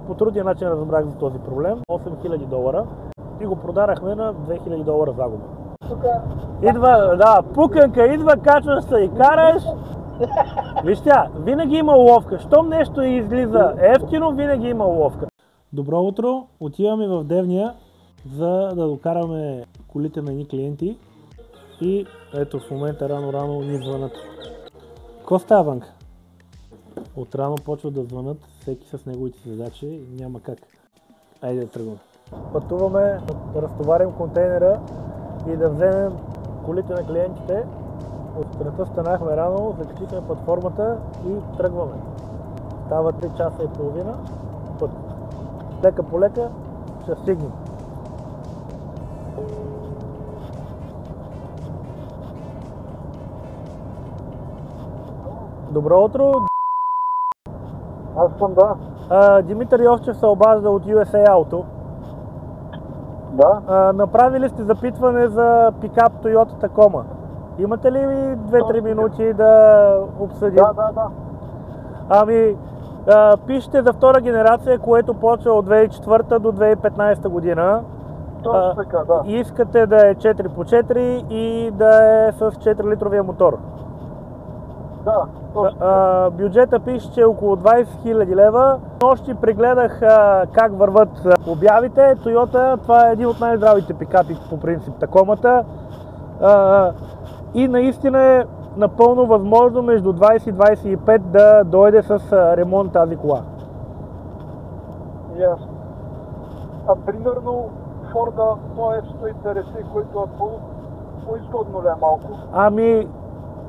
по трудния начин разбрах за този проблем. $8000 и го продарахме на $2000 загуба. Идва, да, пуканка, идва, качваш се и караш. Виж тя, винаги има уловка. Щом нещо излиза ефтино, винаги има уловка. Добро утро, отиваме в Девня, за да докараме колите на едни клиенти. И ето в момента рано ни звънат. Ко става, Ванка? Отрано почват да звънат, всеки с неговите задачи, няма как. Айде да тръгваме. Пътуваме да разтоварим контейнера и да вземем колите на клиентите. От сутринта станахме рано, закачихме платформата и тръгваме. Става 3 часа и половина път. Лека по лека ще стигнем. Добро утро! Аз съм, да. Димитър Йовчев се обажда от USA Auto. Да. Направили сте запитване за пикап Toyota Tacoma. Имате ли 2-3 минути да обсъдим? Да. Ами, пишете за втора генерация, което почва от 2004 до 2015 година. Точно така, да. Искате да е 4x4 и да е с 4-литровия мотор. Да, точно. Бюджета пише, че е около 20 000 лева. Нощи прегледах как върват обявите. Toyota, това е един от най-здравите пикапи по принцип, Tacomата. И наистина е напълно възможно между 20 и 25 да дойде с ремонт тази кола. Ясно. А примерно Форда, той е F-150, който е по-изгодно ли е малко? Ами,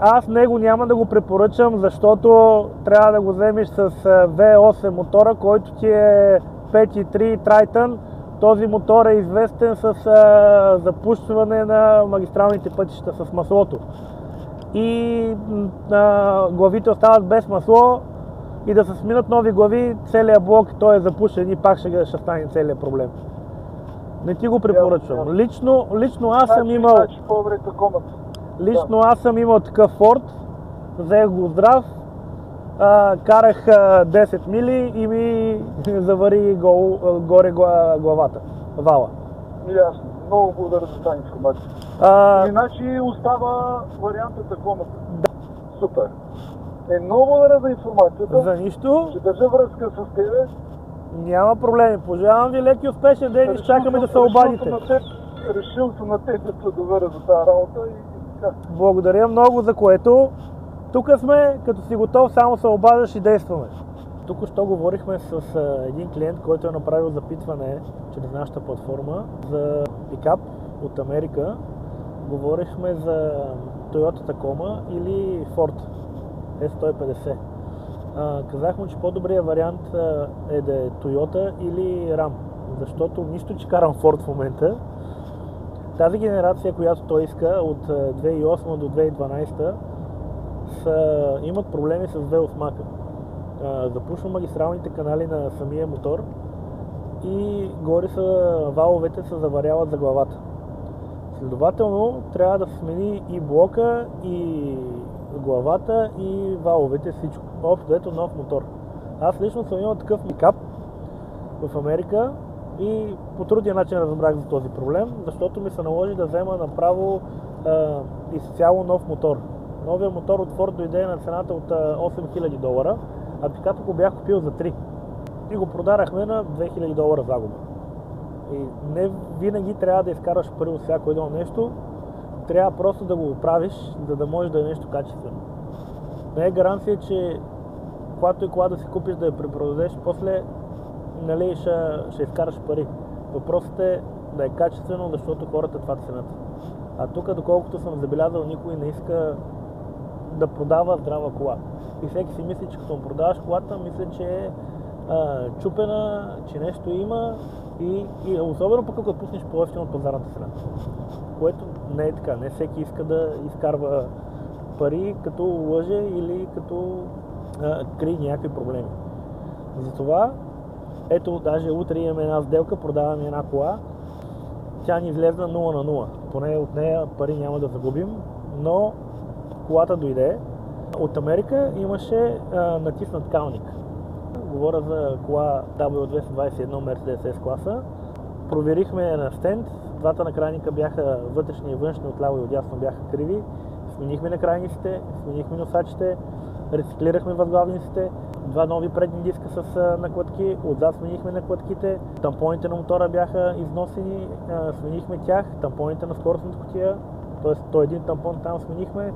аз него няма да го препоръчам, защото трябва да го вземеш с V8 мотора, който ти е 5.3 Triton. Този мотор е известен с запушване на магистралните пътища с маслото. И главите остават без масло и да се сменят нови глави, целият блок той е запушен и пак ще стане целият проблем. Не ти го препоръчвам. Лично аз съм имал... Лично аз съм имал такъв Ford, взех го здрав, карах 10 мили и ми завари горе главата, вала. Ясно. Много благодаря за тази информация. Иначе остава вариантът Tacoma. Да. Супер. Много благодаря за информацията. За нищо. Ще държа връзка с тебе. Няма проблеми. Пожелавам ви леки успешен ден и изчакаме да се обадите. Решил съм на теб да се доверя за тази работа и така. Благодаря много, за което тук сме, като си готов, само се обаждаш и действаме. Тук що говорихме с един клиент, който е направил запитване чрез нашата платформа за пикап от Америка. Говорихме за Toyota Tacoma или Ford S150. Казах му, че по-добрият вариант е да е Toyota или Ram, защото нищо, че карам Ford в момента. Тази генерация, която той иска от 2008 до 2012, имат проблеми с V8-мака. Запушва магистралните канали на самия мотор и горе валовете се заваряват за главата. Следователно трябва да се смени и блока, и главата, и валовете, всичко. Общо ето нов мотор. Аз лично съм имал такъв пикап в Америка и по трудния начин разбрах за този проблем, защото ми се наложи да взема направо изцяло нов мотор. Новият мотор от Ford дойде на цената от $8000, а пикапа го бях купил за 3. И го продарахме на $2000 загуба. И не винаги трябва да изкараш пари от всяко едно нещо, трябва просто да го оправиш, за да може да е нещо качествено. Не е гаранция, че когато и кола да си купиш да я препродадеш, после нали, ще изкараш пари. Въпросът е да е качествено, защото хората това ценят. А тук, доколкото съм забелязал, никой не иска да продава здрава кола. И всеки си мисли, че като му продаваш колата, мисля, че е чупена, че нещо има и особено пък ако пуснеш по-евтино от пазарната цена. Което не е така. Не всеки иска да изкарва пари, като лъже или като крие някакви проблеми. Затова, ето, даже утре имаме една сделка, продаваме една кола. Тя ни излезна 0 на 0. Поне от нея пари няма да загубим, но колата дойде. От Америка имаше натиснат калник. говоря за кола W221 Mercedes S-класа. Проверихме на стенд, двата накрайника бяха вътрешни и външни, отляво и отдясно бяха криви. Сменихме накрайниците, сменихме носачите, рециклирахме възглавниците, два нови предни диска с накладки, отзад сменихме накладките, тампоните на мотора бяха износени, сменихме тях, тампоните на скоростната кутия, т.е. то един тампон там сменихме.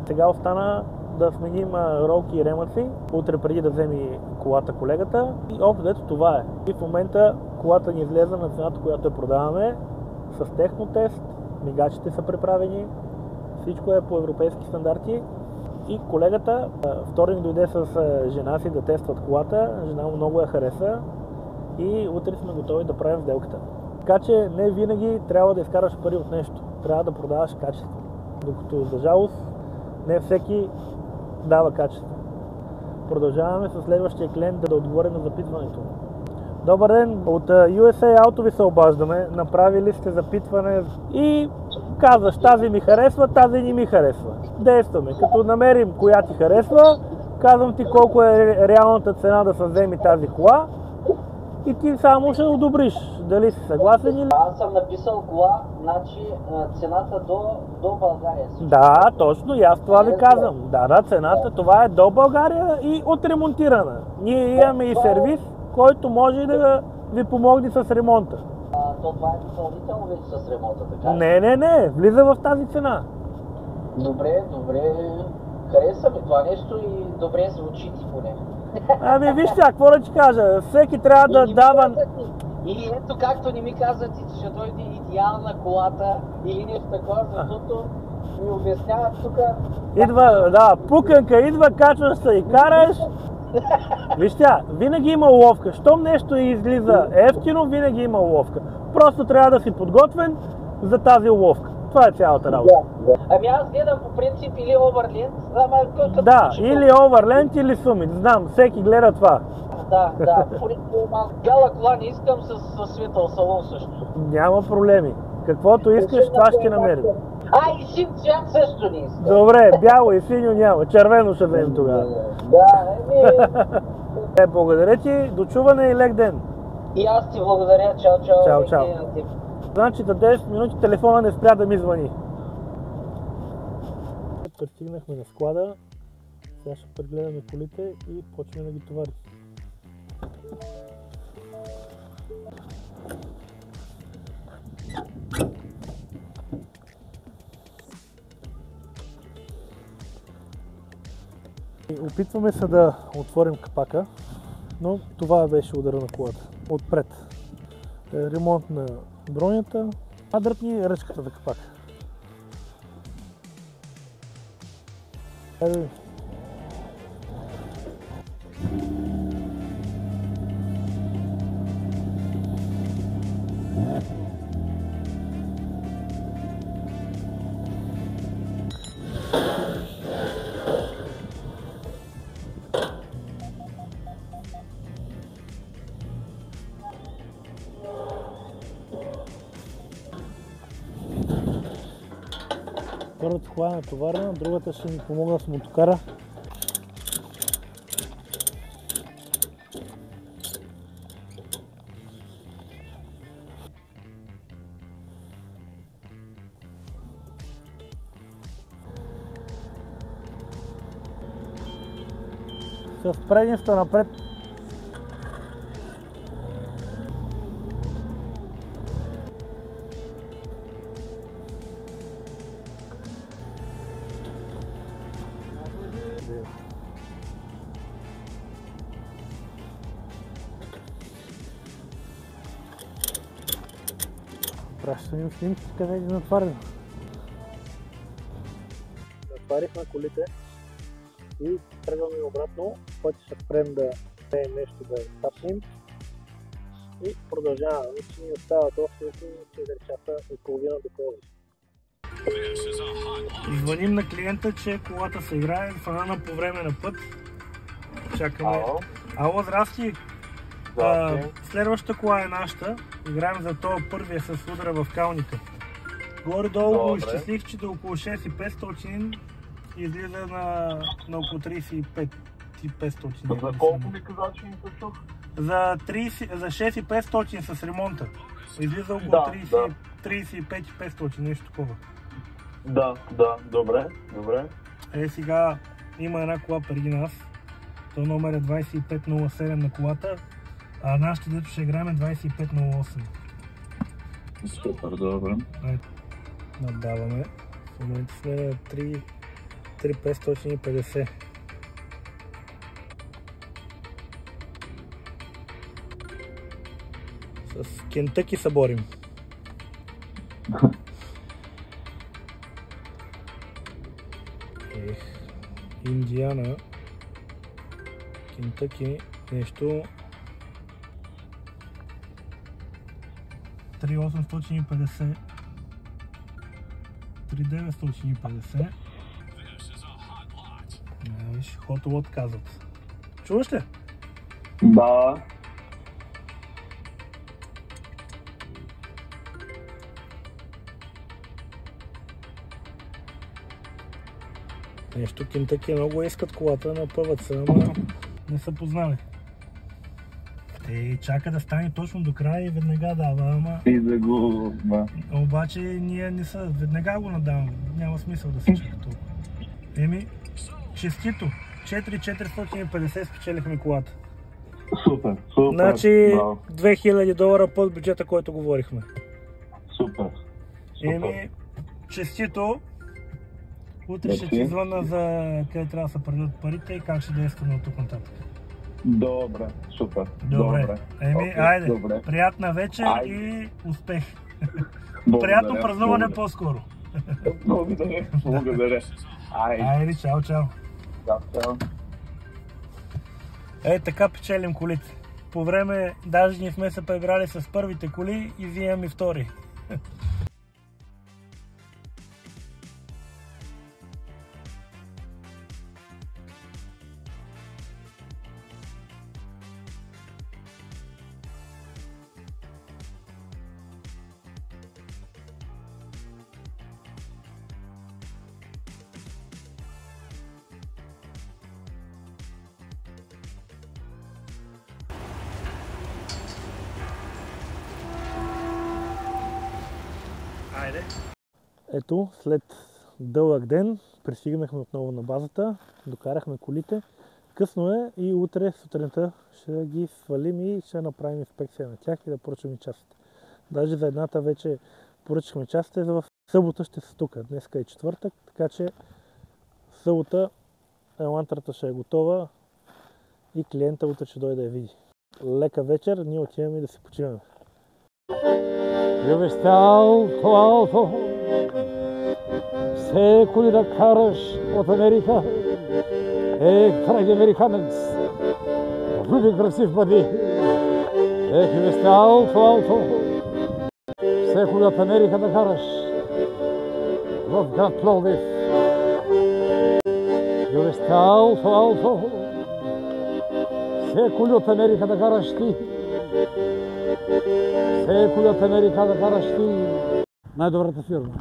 Сега остана да сменим ролки и ремъци, утре преди да вземе колата колегата. И общо дето това е. И в момента колата ни излезе на цената, която я продаваме, с технотест, мигачите са преправени, всичко е по европейски стандарти. И колегата вторник дойде с жена си да тестват колата, жена му много я хареса и утре сме готови да правим сделката. Така че не винаги трябва да изкараш пари от нещо, трябва да продаваш качество. Докато за жалост не всеки дава качество. Продължаваме с следващия клиент да отговори на запитването. Добър ден, от USA Auto ви се обаждаме, направили сте запитване и казваш, тази ми харесва, тази не ми харесва. Действаме, като намерим коя ти харесва, казвам ти колко е реалната цена да се вземе тази кола и ти само ще одобриш, дали си съгласен или... Аз съм написал кола, значи цената до България. Да, точно, и аз това ви казвам. Да, цената, това е до България и отремонтирана. Ние имаме и сервис, който може да ви помогне с ремонта. То това е допълнително вече с ремонта, така? Не, влиза в тази цена. Добре, хареса ми това нещо и добре звучи ти поне. Ами виж сега, какво да ти кажа, всеки трябва да дава... Или ето както не ми казват, че ще дойде идеална колата или нещо такова, защото ми обясняват тук... Идва, да, пуканка идва, качваш се и караш. Виж сега, винаги има уловка. Щом нещо излиза ефтино, винаги има уловка. Просто трябва да си подготвен за тази уловка. Това е цялата работа. Ами аз гледам по принцип или Overland, ама... Да, или Overland, или Summit. Знам, всеки гледа това. Да. Бяла кола не искам с светъл салон също. Няма проблеми. Каквото искаш, това ще намерим. И син цвят също не искам. Добре, бяло и синьо няма. Червено ще вземем тогава. Да, благодаря ти, дочуване и лек ден. И аз ти благодаря. Чао. Чао. Значи за 10 минути телефона не спря да ми звъни. Пристигнахме на склада. Сега ще прегледаме колите и почваме да ги товарим. Опитваме се да отворим капака, но това беше удара на колата. Отпред. Ремонт на бронята, дръпни ръчката за капака. Първата кола е натоварена, другата ще ми помогна с мотокара. С предимство напред. Пращам им снимки, къде ги натварим. Натварихме колите и тръгваме обратно. Пътя ще спрем да пеем нещо, да стапнем и продължаваме. Че ни остават още 4 часа и половина до колата. Звъним на клиента, че колата се играе, фанана по време на път. Чакаме. Ало, здрасти! Следващата кола е нашата. Играем за това първия с удара в калника. Горе-долу го изчислих, че до около 6500 излиза на около 35. 500. За колко ми каза, че ми се чух? За 6500 с ремонта. Излиза около Да, 35-500, нещо такова. Да, добре. Сега има една кола преди нас. То номер е 2507 на колата, а нашите, дето ще играем, е 2508. Супер, добре. Надаваме. В момента сме на 3550. С Кентъки се борим. Индиана, Кентъки, нещо 3850, 3950. Виж, Hot Lot казват. Чуваш ли? Да. Нещо Кентъки много искат колата на ПВЦ, ама не са познали. Те чака да стане точно до края и веднага дава, ама... И да го... Да. Обаче ние не са, веднага го надавам, няма смисъл да се чака толкова. Честито, 4450 спечелихме колата. Супер. Значи $2000 под бюджета, който говорихме. Супер. Честито. Утре ще ти звънна за къде трябва да се предадат парите и как ще действаме от тук нататък. Добре, супер. Добре. Айде, добре. Приятна вечер и успех. Приятно празнуване по-скоро. Благодаря. Айде, чао. Чао. Така печелим колите. По време, даже ние сме се преиграли с първите коли и взимам и втори. Ето, след дълъг ден пристигнахме отново на базата, докарахме колите. Късно е и утре сутринта ще ги свалим и ще направим инспекция на тях и да поръчаме частите. Даже за едната вече поръчахме частите, в събота ще са тук. Днеска е четвъртък, така че в събота елантрата ще е готова и клиента утре ще дойде да я види. Лека вечер, ние отиваме да си почиваме. Любиш алто, все коли да караш от Америка, крайни американец, люби красив бъди. Любиш алто, все коли от Америка да караш в град Пловдив. Любиш алто, все коли от Америка да караш ти. Все коли от Америка да караш ти. Най-добрата фирма.